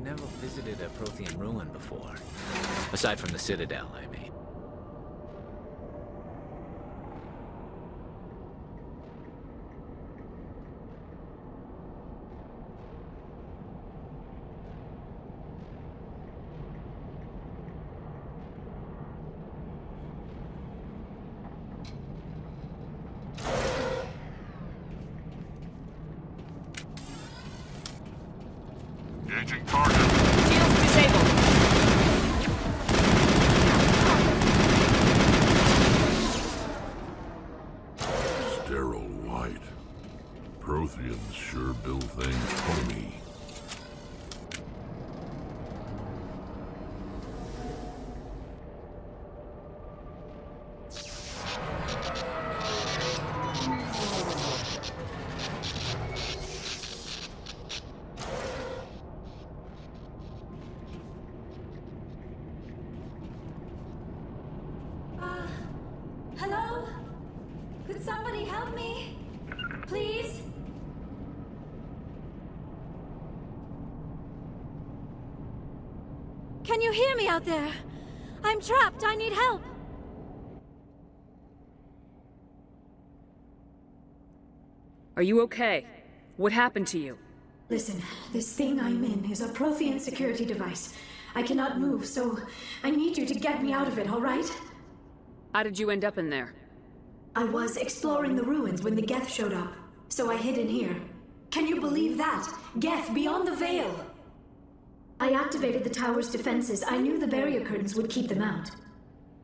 never visited a Prothean ruin before. Aside from the Citadel, I mean. Engaging target. Shields disabled. Sterile white. Protheans sure build things homey. Hello? Could somebody help me? Please? Can you hear me out there? I'm trapped. I need help. Are you okay? What happened to you? Listen, this thing I'm in is a Prothean security device. I cannot move, so I need you to get me out of it, all right? How did you end up in there? I was exploring the ruins when the Geth showed up, so I hid in here. Can you believe that? Geth beyond the veil! I activated the tower's defenses. I knew the barrier curtains would keep them out.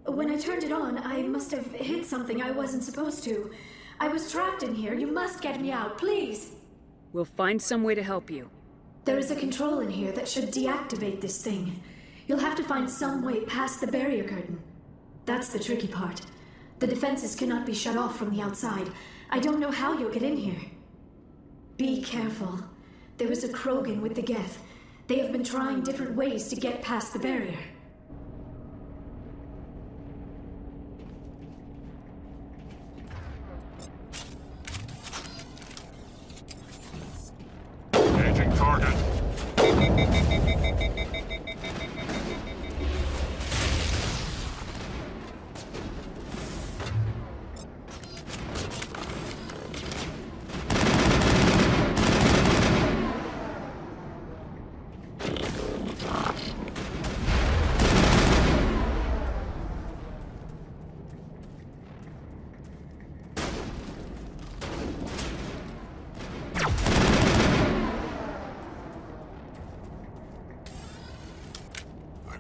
When I turned it on, I must have hit something I wasn't supposed to. I was trapped in here. You must get me out, please! We'll find some way to help you. There is a control in here that should deactivate this thing. You'll have to find some way past the barrier curtain. That's the tricky part. The defenses cannot be shut off from the outside. I don't know how you'll get in here. Be careful. There is a Krogan with the Geth. They have been trying different ways to get past the barrier. Engaging target.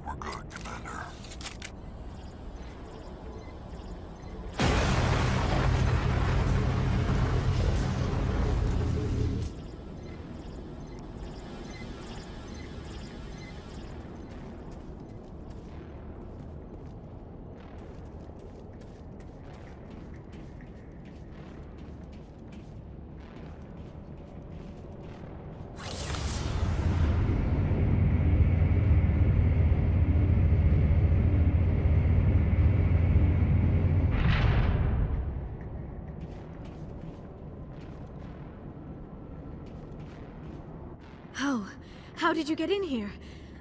We're good, Commander. How did you get in here?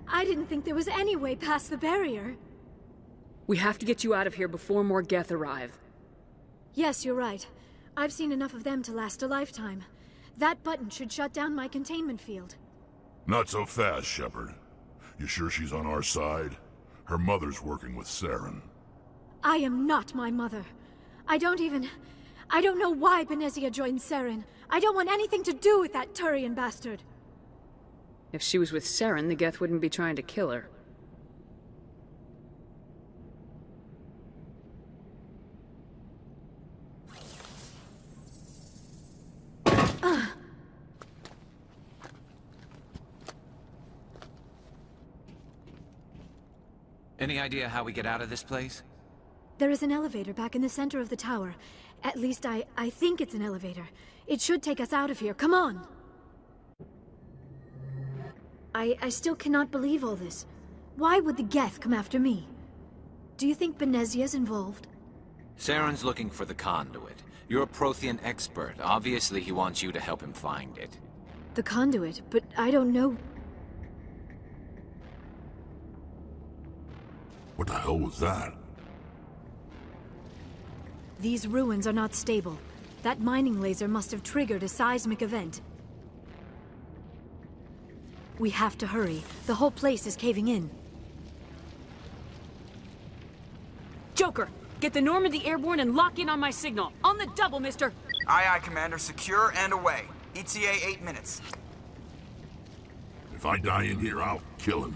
I didn't think there was any way past the barrier. We have to get you out of here before more Geth arrive. Yes, you're right. I've seen enough of them to last a lifetime. That button should shut down my containment field. Not so fast, Shepard. You sure she's on our side? Her mother's working with Saren. I am not my mother. I don't know why Benezia joined Saren. I don't want anything to do with that Turian bastard. If she was with Saren, the Geth wouldn't be trying to kill her. Any idea how we get out of this place? There is an elevator back in the center of the tower. At least I think it's an elevator. It should take us out of here. Come on! I still cannot believe all this. Why would the Geth come after me? Do you think Benezia's involved? Saren's looking for the conduit. You're a Prothean expert. Obviously, he wants you to help him find it. The conduit, but I don't know... What the hell was that? These ruins are not stable. That mining laser must have triggered a seismic event. We have to hurry. The whole place is caving in. Joker, get the Normandy airborne and lock in on my signal. On the double, mister! Aye, aye, Commander. Secure and away. ETA 8 minutes. If I die in here, I'll kill him.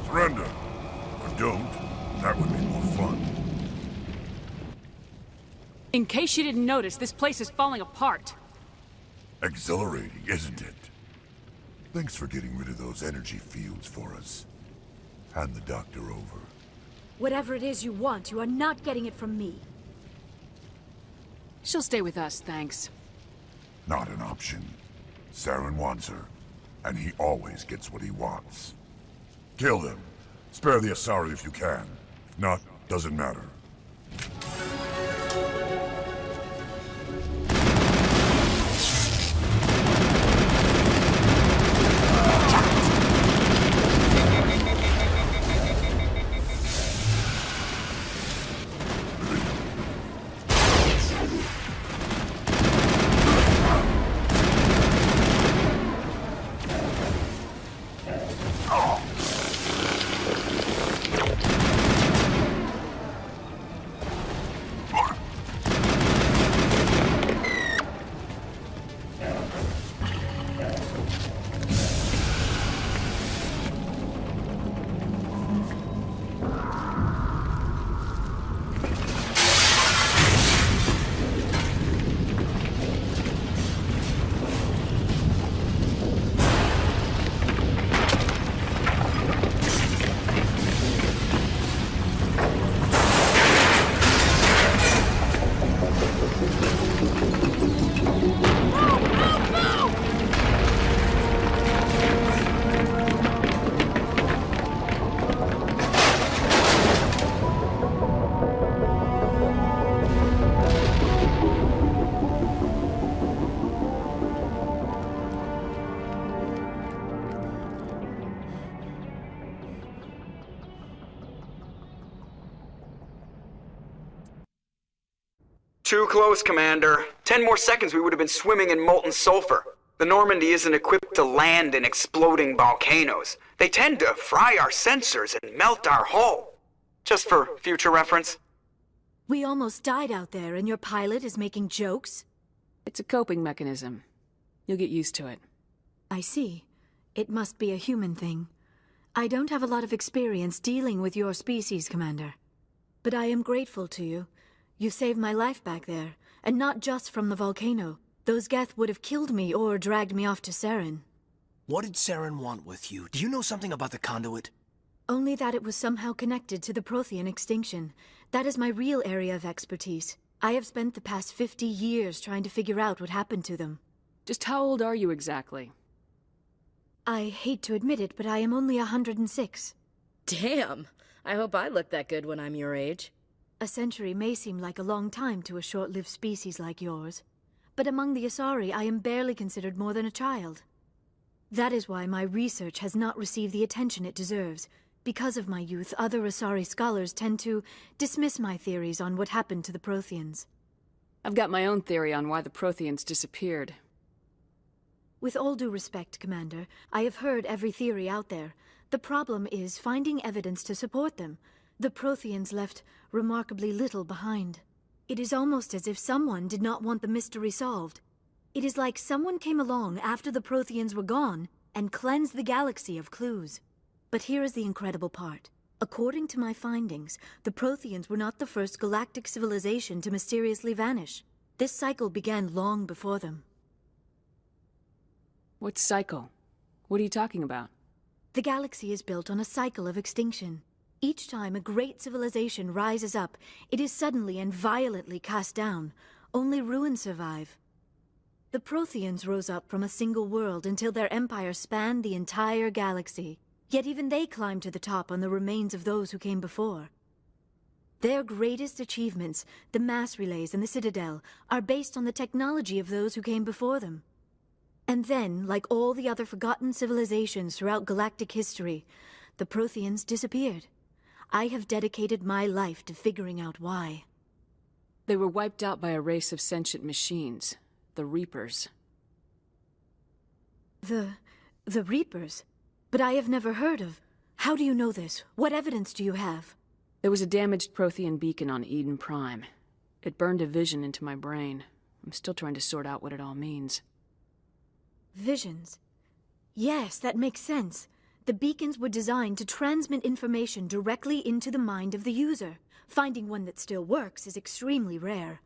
Surrender. Or don't. That would be more fun. In case you didn't notice, this place is falling apart. Exhilarating, isn't it? Thanks for getting rid of those energy fields for us. Hand the doctor over. Whatever it is you want, you are not getting it from me. She'll stay with us, thanks. Not an option. Saren wants her, and he always gets what he wants. Kill them. Spare the Asari if you can. If not, doesn't matter. Too close, Commander. 10 more seconds we would have been swimming in molten sulfur. The Normandy isn't equipped to land in exploding volcanoes. They tend to fry our sensors and melt our hull. Just for future reference. We almost died out there, and your pilot is making jokes? It's a coping mechanism. You'll get used to it. I see. It must be a human thing. I don't have a lot of experience dealing with your species, Commander. But I am grateful to you. You saved my life back there, and not just from the volcano. Those Geth would have killed me or dragged me off to Saren. What did Saren want with you? Do you know something about the conduit? Only that it was somehow connected to the Prothean extinction. That is my real area of expertise. I have spent the past 50 years trying to figure out what happened to them. Just how old are you exactly? I hate to admit it, but I am only 106. Damn! I hope I look that good when I'm your age. A century may seem like a long time to a short-lived species like yours, but among the Asari I am barely considered more than a child. That is why my research has not received the attention it deserves. Because of my youth, other Asari scholars tend to dismiss my theories on what happened to the Protheans. I've got my own theory on why the Protheans disappeared. With all due respect, Commander, I have heard every theory out there. The problem is finding evidence to support them. The Protheans left remarkably little behind. It is almost as if someone did not want the mystery solved. It is like someone came along after the Protheans were gone and cleansed the galaxy of clues. But here is the incredible part. According to my findings, the Protheans were not the first galactic civilization to mysteriously vanish. This cycle began long before them. What cycle? What are you talking about? The galaxy is built on a cycle of extinction. Each time a great civilization rises up, it is suddenly and violently cast down. Only ruins survive. The Protheans rose up from a single world until their empire spanned the entire galaxy. Yet even they climbed to the top on the remains of those who came before. Their greatest achievements, the mass relays and the Citadel, are based on the technology of those who came before them. And then, like all the other forgotten civilizations throughout galactic history, the Protheans disappeared. I have dedicated my life to figuring out why. They were wiped out by a race of sentient machines, the Reapers. The Reapers? But I have never heard of. How do you know this? What evidence do you have? There was a damaged Prothean beacon on Eden Prime. It burned a vision into my brain. I'm still trying to sort out what it all means. Visions? Yes, that makes sense. The beacons were designed to transmit information directly into the mind of the user. Finding one that still works is extremely rare.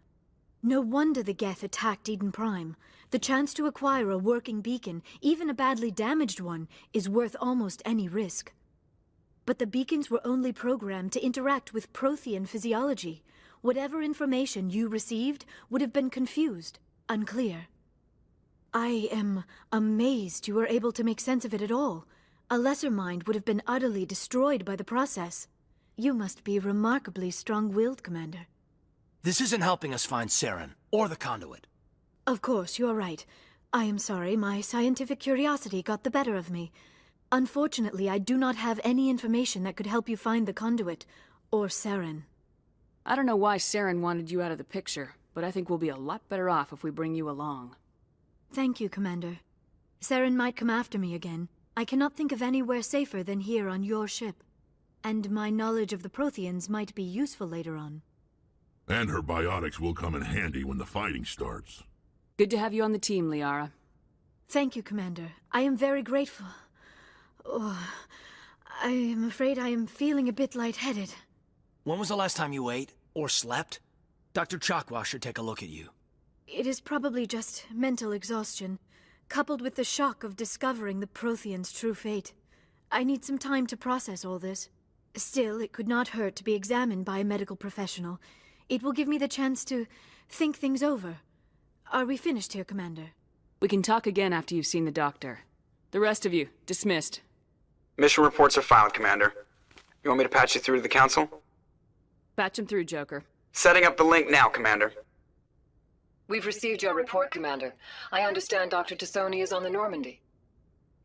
No wonder the Geth attacked Eden Prime. The chance to acquire a working beacon, even a badly damaged one, is worth almost any risk. But the beacons were only programmed to interact with Prothean physiology. Whatever information you received would have been confused, unclear. I am amazed you were able to make sense of it at all. A lesser mind would have been utterly destroyed by the process. You must be remarkably strong-willed, Commander. This isn't helping us find Saren, or the conduit. Of course, you are right. I am sorry, my scientific curiosity got the better of me. Unfortunately, I do not have any information that could help you find the conduit, or Saren. I don't know why Saren wanted you out of the picture, but I think we'll be a lot better off if we bring you along. Thank you, Commander. Saren might come after me again. I cannot think of anywhere safer than here on your ship. And my knowledge of the Protheans might be useful later on. And her biotics will come in handy when the fighting starts. Good to have you on the team, Liara. Thank you, Commander. I am very grateful. Oh, I am afraid I am feeling a bit lightheaded. When was the last time you ate, or slept? Dr. Chakwa should take a look at you. It is probably just mental exhaustion, coupled with the shock of discovering the Protheans' true fate. I need some time to process all this. Still, it could not hurt to be examined by a medical professional. It will give me the chance to think things over. Are we finished here, Commander? We can talk again after you've seen the doctor. The rest of you, dismissed. Mission reports are filed, Commander. You want me to patch you through to the Council? Patch him through, Joker. Setting up the link now, Commander. We've received your report, Commander. I understand Dr. Tassoni is on the Normandy.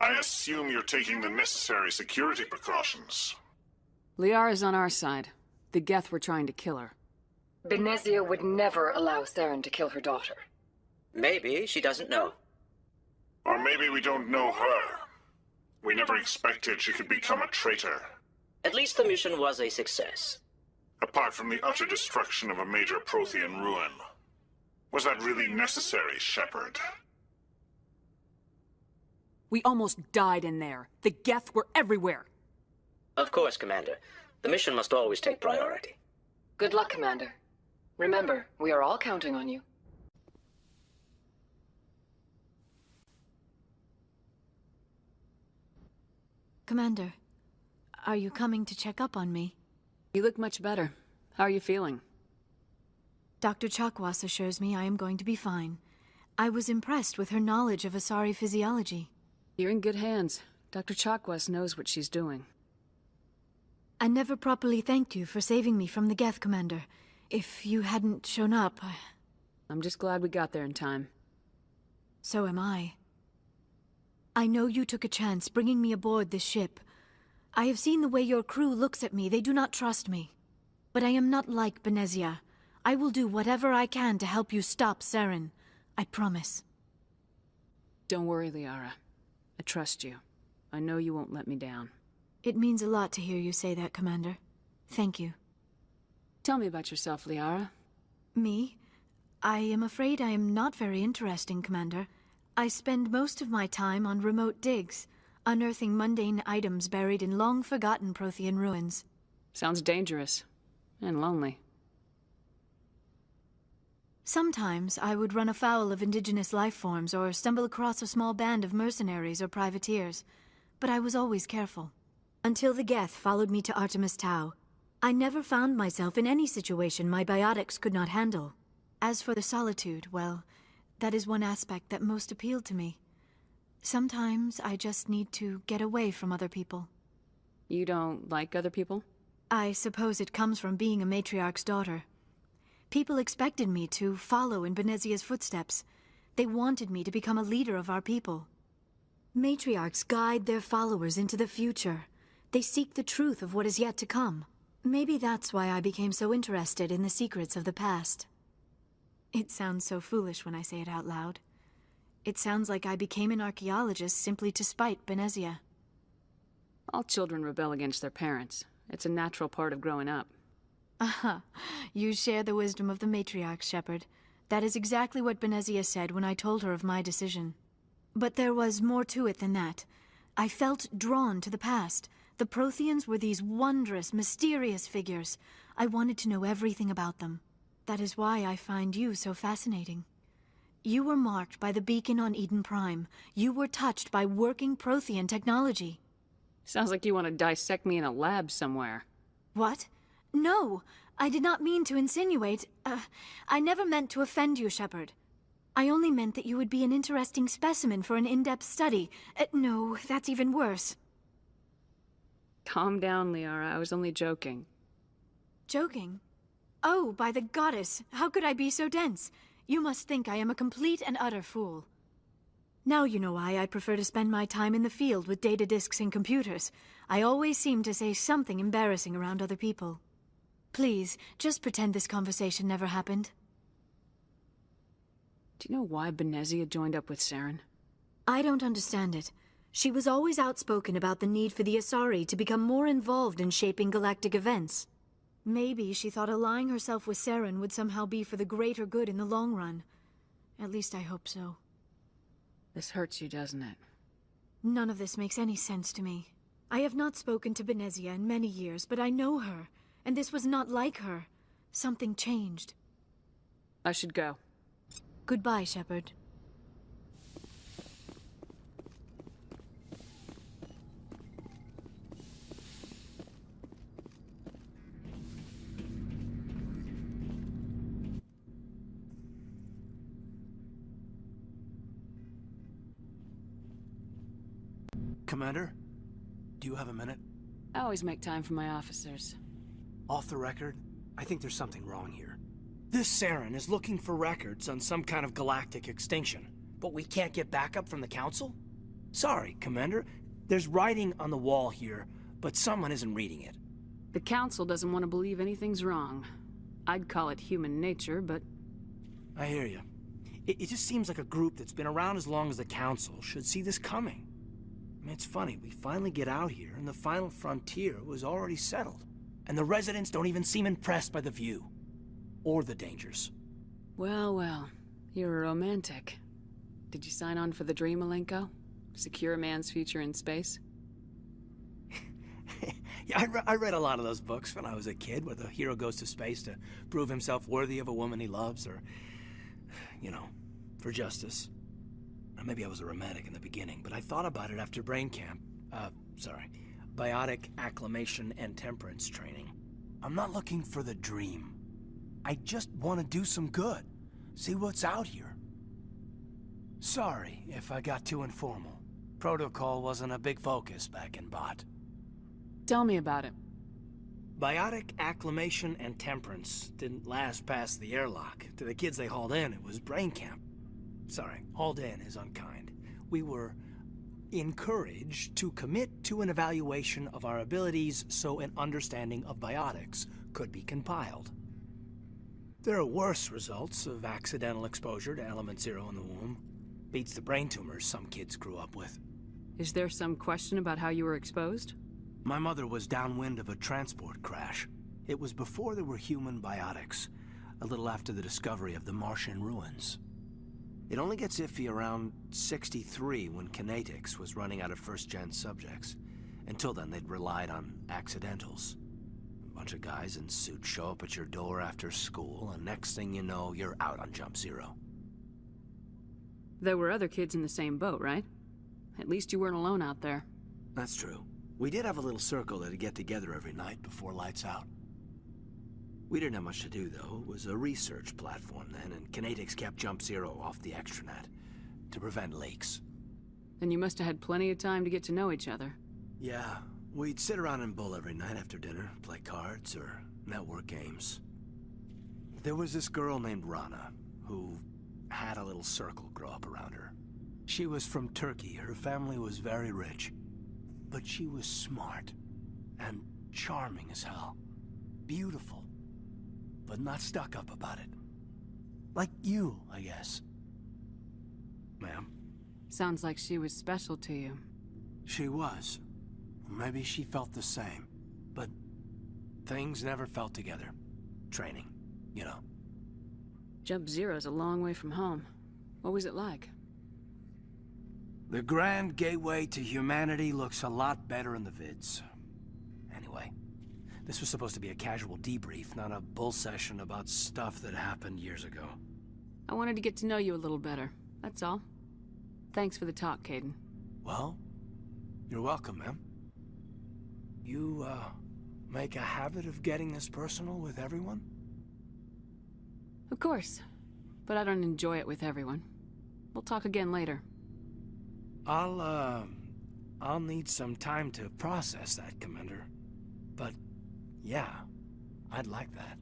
I assume you're taking the necessary security precautions. Liara's on our side. The Geth were trying to kill her. Benezia would never allow Saren to kill her daughter. Maybe she doesn't know. Or maybe we don't know her. We never expected she could become a traitor. At least the mission was a success. Apart from the utter destruction of a major Prothean ruin. Was that really necessary, Shepard? We almost died in there. The Geth were everywhere. Of course, Commander. The mission must always take priority. Good luck, Commander. Remember, we are all counting on you. Commander, are you coming to check up on me? You look much better. How are you feeling? Dr. Chakwas assures me I am going to be fine. I was impressed with her knowledge of Asari physiology. You're in good hands. Dr. Chakwas knows what she's doing. I never properly thanked you for saving me from the Geth, Commander. If you hadn't shown up, I'm just glad we got there in time. So am I. I know you took a chance bringing me aboard this ship. I have seen the way your crew looks at me. They do not trust me. But I am not like Benezia. I will do whatever I can to help you stop Saren. I promise. Don't worry, Liara. I trust you. I know you won't let me down. It means a lot to hear you say that, Commander. Thank you. Tell me about yourself, Liara. Me? I am afraid I am not very interesting, Commander. I spend most of my time on remote digs, unearthing mundane items buried in long-forgotten Prothean ruins. Sounds dangerous. And lonely. Sometimes I would run afoul of indigenous life forms or stumble across a small band of mercenaries or privateers. but I was always careful. Until the Geth followed me to Artemis Tau, I never found myself in any situation my biotics could not handle. As for the solitude, well, that is one aspect that most appealed to me. Sometimes I just need to get away from other people. You don't like other people? I suppose it comes from being a matriarch's daughter. People expected me to follow in Benezia's footsteps. They wanted me to become a leader of our people. Matriarchs guide their followers into the future. They seek the truth of what is yet to come. Maybe that's why I became so interested in the secrets of the past. It sounds so foolish when I say it out loud. It sounds like I became an archaeologist simply to spite Benezia. All children rebel against their parents. It's a natural part of growing up. Aha, you share the wisdom of the matriarch, Shepard. That is exactly what Benezia said when I told her of my decision. But there was more to it than that. I felt drawn to the past. The Protheans were these wondrous, mysterious figures. I wanted to know everything about them. That is why I find you so fascinating. You were marked by the beacon on Eden Prime. You were touched by working Prothean technology. Sounds like you want to dissect me in a lab somewhere. What? No, I did not mean to insinuate. I never meant to offend you, Shepard. I only meant that you would be an interesting specimen for an in-depth study. No, that's even worse. Calm down, Liara. I was only joking. Joking? Oh, by the goddess, how could I be so dense? You must think I am a complete and utter fool. Now you know why I prefer to spend my time in the field with data disks and computers. I always seem to say something embarrassing around other people. Please, just pretend this conversation never happened. Do you know why Benezia joined up with Saren? I don't understand it. She was always outspoken about the need for the Asari to become more involved in shaping galactic events. Maybe she thought allying herself with Saren would somehow be for the greater good in the long run. At least I hope so. This hurts you, doesn't it? None of this makes any sense to me. I have not spoken to Benezia in many years, but I know her, and this was not like her. Something changed. I should go. Goodbye, Shepard. Commander, do you have a minute? I always make time for my officers. Off the record, I think there's something wrong here. This Saren is looking for records on some kind of galactic extinction, but we can't get backup from the Council? Sorry, Commander. There's writing on the wall here, but someone isn't reading it. The Council doesn't want to believe anything's wrong. I'd call it human nature, but... I hear you. It just seems like a group that's been around as long as the Council should see this coming. I mean, it's funny, we finally get out here, and the final frontier was already settled. And the residents don't even seem impressed by the view. Or the dangers. Well, well. You're a romantic. Did you sign on for the dream, Malenko? Secure a man's future in space? Yeah, I read a lot of those books when I was a kid, where the hero goes to space to prove himself worthy of a woman he loves, or, you know, for justice. Maybe I was a romantic in the beginning, but I thought about it after brain camp. Biotic acclimation and temperance training. I'm not looking for the dream. I just want to do some good. See what's out here. Sorry if I got too informal. Protocol wasn't a big focus back in Bot. Tell me about it. Biotic acclimation and temperance didn't last past the airlock. To the kids they hauled in, it was brain camp. Sorry, hauled in is unkind. We were encouraged to commit to an evaluation of our abilities so an understanding of biotics could be compiled. There are worse results of accidental exposure to element 0 in the womb. Beats the brain tumors some kids grew up with. Is there some question about how you were exposed? My mother was downwind of a transport crash. It was before there were human biotics, a little after the discovery of the Martian ruins. It only gets iffy around 63 when kinetics was running out of first-gen subjects. Until then, they'd relied on accidentals. A bunch of guys in suits show up at your door after school, and next thing you know, you're out on Jump Zero. There were other kids in the same boat, right? At least you weren't alone out there. That's true. We did have a little circle that'd get together every night before lights out. We didn't have much to do, though. It was a research platform then, and Kinetics kept Jump Zero off the extranet to prevent leaks. Then you must have had plenty of time to get to know each other. Yeah, we'd sit around and bull every night after dinner, play cards or network games. There was this girl named Rana, who had a little circle grow up around her. She was from Turkey. Her family was very rich. But she was smart and charming as hell. Beautiful, but not stuck up about it. Like you, I guess. Ma'am? Sounds like she was special to you. She was. Maybe she felt the same. But things never felt together. Training, you know. Jump Zero's a long way from home. What was it like? The grand gateway to humanity looks a lot better in the vids. Anyway, this was supposed to be a casual debrief, not a bull session about stuff that happened years ago. I wanted to get to know you a little better, that's all. Thanks for the talk, Caden. Well, you're welcome, ma'am. You, make a habit of getting this personal with everyone? Of course, but I don't enjoy it with everyone. We'll talk again later. I'll need some time to process that, Commander. But, yeah, I'd like that.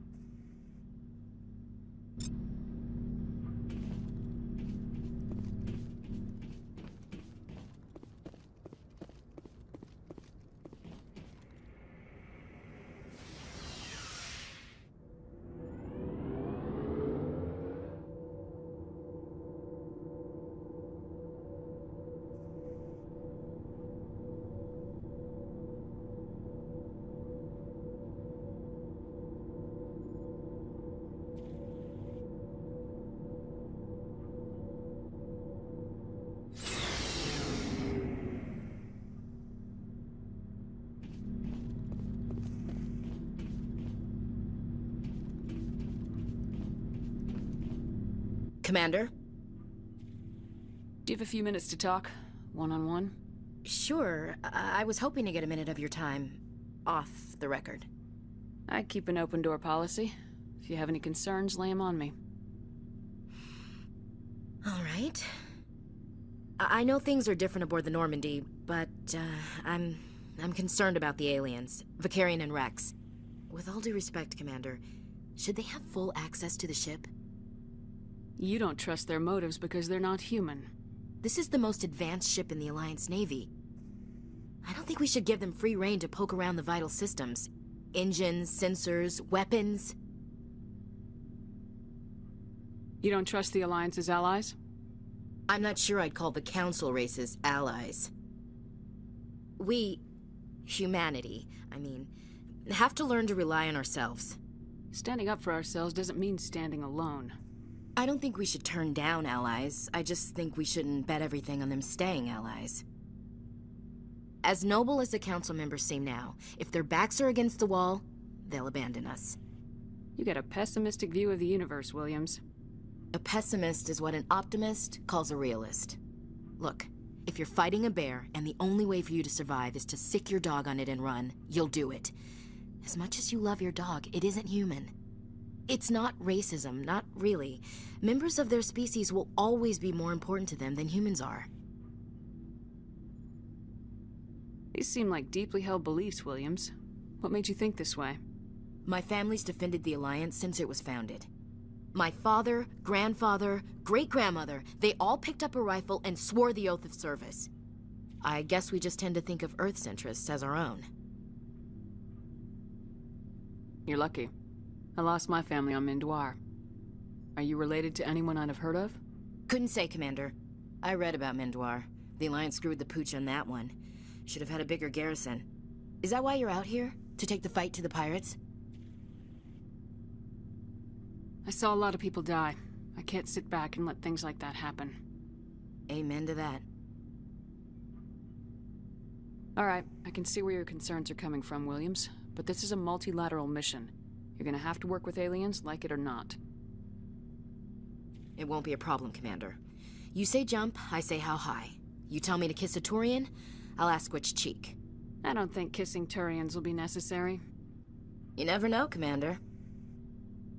Commander? Do you have a few minutes to talk? One-on-one? Sure. I was hoping to get a minute of your time off the record. I keep an open door policy. If you have any concerns, lay them on me. All right. I know things are different aboard the Normandy, but I'm concerned about the aliens, Vicarian and Rex. With all due respect, Commander, should they have full access to the ship? You don't trust their motives because they're not human. This is the most advanced ship in the Alliance Navy. I don't think we should give them free rein to poke around the vital systems. Engines, sensors, weapons. You don't trust the Alliance's allies? I'm not sure I'd call the Council races allies. We, humanity, have to learn to rely on ourselves. Standing up for ourselves doesn't mean standing alone. I don't think we should turn down allies. I just think we shouldn't bet everything on them staying allies. As noble as the Council members seem now, if their backs are against the wall, they'll abandon us. You got a pessimistic view of the universe, Williams. A pessimist is what an optimist calls a realist. Look, if you're fighting a bear and the only way for you to survive is to sick your dog on it and run, you'll do it. As much as you love your dog, it isn't human. It's not racism, not really. Members of their species will always be more important to them than humans are. These seem like deeply held beliefs, Williams. What made you think this way? My family's defended the Alliance since it was founded. My father, grandfather, great-grandmother, they all picked up a rifle and swore the oath of service. I guess we just tend to think of Earth's interests as our own. You're lucky. I lost my family on Mindoir. Are you related to anyone I'd have heard of? Couldn't say, Commander. I read about Mindoir. The Alliance screwed the pooch on that one. Should have had a bigger garrison. Is that why you're out here? To take the fight to the pirates? I saw a lot of people die. I can't sit back and let things like that happen. Amen to that. All right, I can see where your concerns are coming from, Williams. But this is a multilateral mission. You're gonna have to work with aliens, like it or not. It won't be a problem, Commander. You say jump, I say how high. You tell me to kiss a Turian, I'll ask which cheek. I don't think kissing Turians will be necessary. You never know, Commander.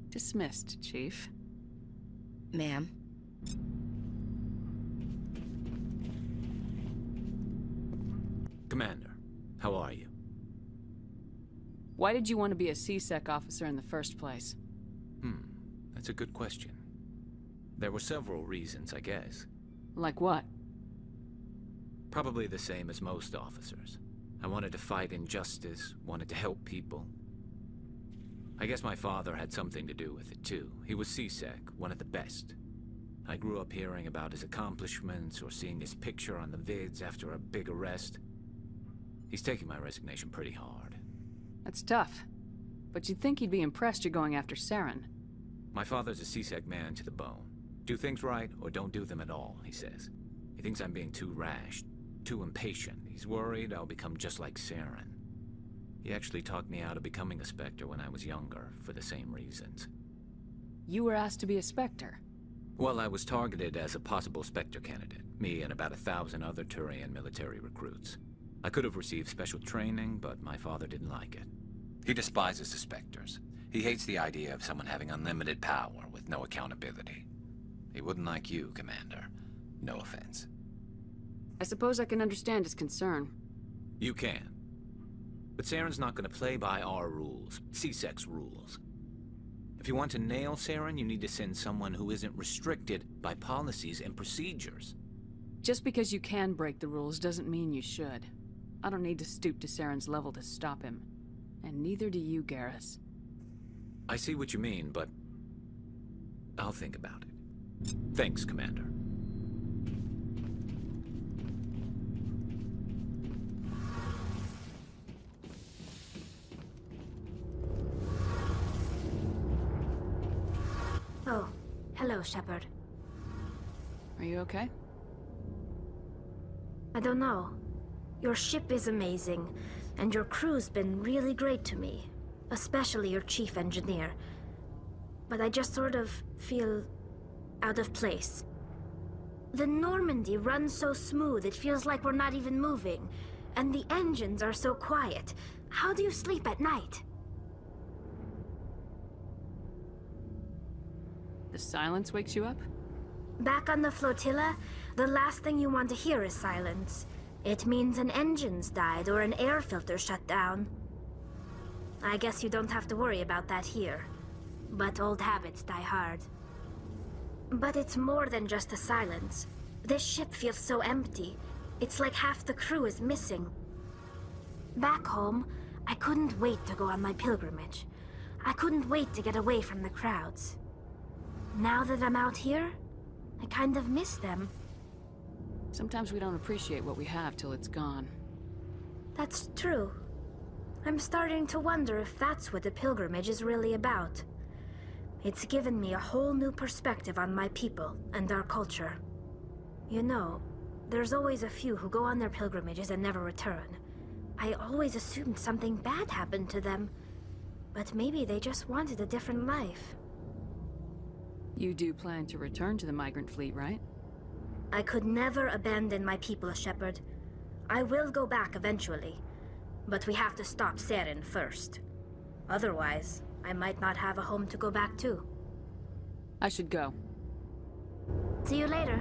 Dismissed, Chief. Ma'am. Commander, how are you? Why did you want to be a C-Sec officer in the first place? That's a good question. There were several reasons, I guess. Like what? Probably the same as most officers. I wanted to fight injustice, wanted to help people. I guess my father had something to do with it, too. He was C-Sec, one of the best. I grew up hearing about his accomplishments or seeing his picture on the vids after a big arrest. He's taking my resignation pretty hard. That's tough. But you'd think he'd be impressed you're going after Saren. My father's a C-Sec man to the bone. Do things right, or don't do them at all, he says. He thinks I'm being too rash, too impatient. He's worried I'll become just like Saren. He actually talked me out of becoming a Spectre when I was younger, for the same reasons. You were asked to be a Spectre? Well, I was targeted as a possible Spectre candidate. Me and about 1,000 other Turian military recruits. I could have received special training, but my father didn't like it. He despises the Spectres. He hates the idea of someone having unlimited power with no accountability. He wouldn't like you, Commander. No offense. I suppose I can understand his concern. You can. But Saren's not going to play by our rules, C-Sec's rules. If you want to nail Saren, you need to send someone who isn't restricted by policies and procedures. Just because you can break the rules doesn't mean you should. I don't need to stoop to Saren's level to stop him. And neither do you, Garrus. I see what you mean, but I'll think about it. Thanks, Commander. Oh, hello, Shepard. Are you okay? I don't know. Your ship is amazing, and your crew's been really great to me. Especially your chief engineer. But I just sort of feel out of place. The Normandy runs so smooth it feels like we're not even moving. And the engines are so quiet. How do you sleep at night? The silence wakes you up? Back on the flotilla, the last thing you want to hear is silence. It means an engine's died or an air filter shut down. I guess you don't have to worry about that here. But old habits die hard. But it's more than just the silence. This ship feels so empty. It's like half the crew is missing. Back home, I couldn't wait to go on my pilgrimage. I couldn't wait to get away from the crowds. Now that I'm out here, I kind of miss them. Sometimes we don't appreciate what we have till it's gone. That's true. I'm starting to wonder if that's what the pilgrimage is really about. It's given me a whole new perspective on my people and our culture. You know, there's always a few who go on their pilgrimages and never return. I always assumed something bad happened to them, but maybe they just wanted a different life. You do plan to return to the migrant fleet, right? I could never abandon my people, Shepard. I will go back eventually, but we have to stop Saren first. Otherwise, I might not have a home to go back to. I should go. See you later.